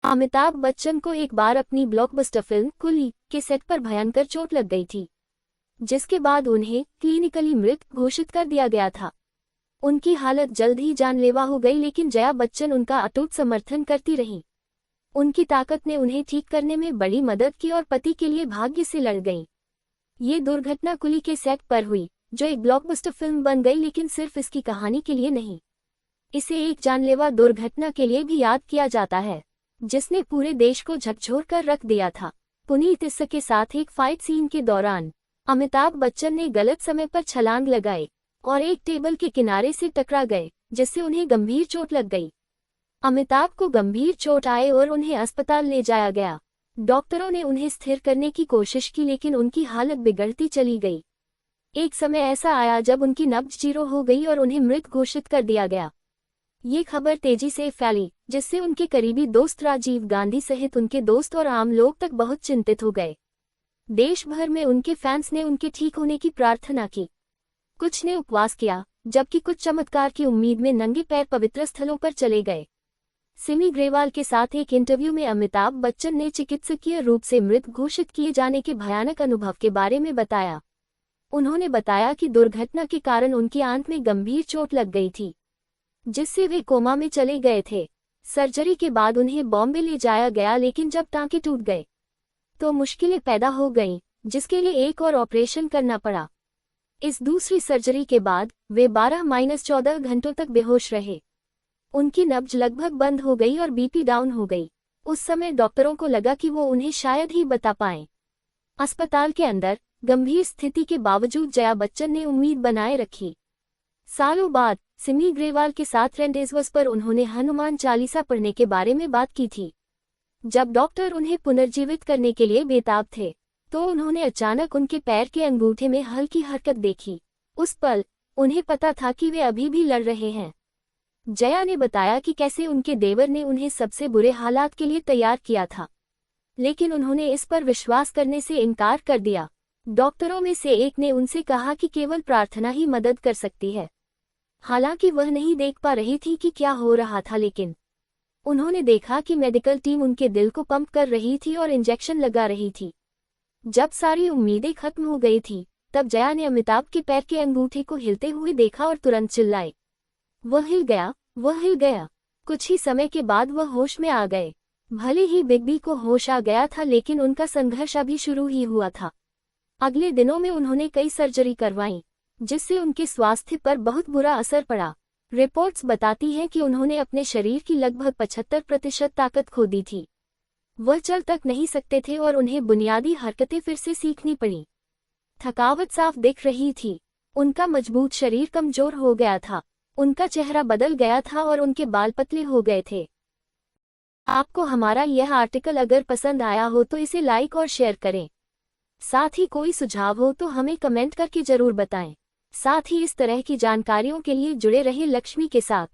अमिताभ बच्चन को एक बार अपनी ब्लॉकबस्टर फिल्म कुली के सेट पर भयंकर चोट लग गई थी, जिसके बाद उन्हें क्लिनिकली मृत घोषित कर दिया गया था। उनकी हालत जल्द ही जानलेवा हो गई, लेकिन जया बच्चन उनका अटूट समर्थन करती रहीं। उनकी ताकत ने उन्हें ठीक करने में बड़ी मदद की और पति के लिए भाग्य से लड़ गईं। ये दुर्घटना कुली के सेट पर हुई, जो एक ब्लॉकबस्टर फिल्म बन गई, लेकिन सिर्फ इसकी कहानी के लिए नहीं, इसे एक जानलेवा दुर्घटना के लिए भी याद किया जाता है, जिसने पूरे देश को झकझोर कर रख दिया था। पुनीत इस्सा के साथ एक फाइट सीन के दौरान अमिताभ बच्चन ने गलत समय पर छलांग लगाई और एक टेबल के किनारे से टकरा गए, जिससे उन्हें गंभीर चोट लग गई। अमिताभ को गंभीर चोट आए और उन्हें अस्पताल ले जाया गया। डॉक्टरों ने उन्हें स्थिर करने की कोशिश की, लेकिन उनकी हालत बिगड़ती चली गई। एक समय ऐसा आया जब उनकी नब्ज 0 हो गई और उन्हें मृत घोषित कर दिया गया। ये खबर तेजी से फैली, जिससे उनके करीबी दोस्त राजीव गांधी सहित उनके दोस्त और आम लोग तक बहुत चिंतित हो गए। देश भर में उनके फैंस ने उनके ठीक होने की प्रार्थना की। कुछ ने उपवास किया, जबकि कुछ चमत्कार की उम्मीद में नंगे पैर पवित्र स्थलों पर चले गए। सिमी ग्रेवाल के साथ एक इंटरव्यू में अमिताभ बच्चन ने चिकित्सकीय रूप से मृत घोषित किए जाने के भयानक अनुभव के बारे में बताया। उन्होंने बताया कि दुर्घटना के कारण उनकी आंत में गंभीर चोट लग गई थी, जिससे वे कोमा में चले गए थे। सर्जरी के बाद उन्हें बॉम्बे ले जाया गया, लेकिन जब टांके टूट गए तो मुश्किलें पैदा हो गईं, जिसके लिए एक और ऑपरेशन करना पड़ा। इस दूसरी सर्जरी के बाद वे 12-14 घंटों तक बेहोश रहे। उनकी नब्ज लगभग बंद हो गई और बीपी डाउन हो गई। उस समय डॉक्टरों को लगा कि वो उन्हें शायद ही बता पाएं। अस्पताल के अंदर गंभीर स्थिति के बावजूद जया बच्चन ने उम्मीद बनाए रखी। सालों बाद सिमी ग्रेवाल के साथ रेंडेजवस पर उन्होंने हनुमान चालीसा पढ़ने के बारे में बात की थी। जब डॉक्टर उन्हें पुनर्जीवित करने के लिए बेताब थे, तो उन्होंने अचानक उनके पैर के अंगूठे में हल्की हरकत देखी। उस पल उन्हें पता था कि वे अभी भी लड़ रहे हैं। जया ने बताया कि कैसे उनके देवर ने उन्हें सबसे बुरे हालात के लिए तैयार किया था, लेकिन उन्होंने इस पर विश्वास करने से इनकार कर दिया। डॉक्टरों में से एक ने उनसे कहा कि केवल प्रार्थना ही मदद कर सकती है। हालांकि वह नहीं देख पा रही थी कि क्या हो रहा था, लेकिन उन्होंने देखा कि मेडिकल टीम उनके दिल को पंप कर रही थी और इंजेक्शन लगा रही थी। जब सारी उम्मीदें खत्म हो गई थी, तब जया ने अमिताभ के पैर के अंगूठे को हिलते हुए देखा और तुरंत चिल्लाई, वह हिल गया, वह हिल गया। कुछ ही समय के बाद वह होश में आ गए। भले ही बिग बी को होश आ गया था, लेकिन उनका संघर्ष अभी शुरू ही हुआ था। अगले दिनों में उन्होंने कई सर्जरी करवाई, जिससे उनके स्वास्थ्य पर बहुत बुरा असर पड़ा। रिपोर्ट्स बताती हैं कि उन्होंने अपने शरीर की लगभग 75% ताकत खो दी थी। वह चल तक नहीं सकते थे और उन्हें बुनियादी हरकतें फिर से सीखनी पड़ी। थकावट साफ दिख रही थी। उनका मजबूत शरीर कमजोर हो गया था। उनका चेहरा बदल गया था और उनके बाल पतले हो गए थे। आपको हमारा यह आर्टिकल अगर पसंद आया हो तो इसे लाइक और शेयर करें। साथ ही कोई सुझाव हो तो हमें कमेंट करके जरूर बताएं। साथ ही इस तरह की जानकारियों के लिए जुड़े रहें लक्ष्मी के साथ।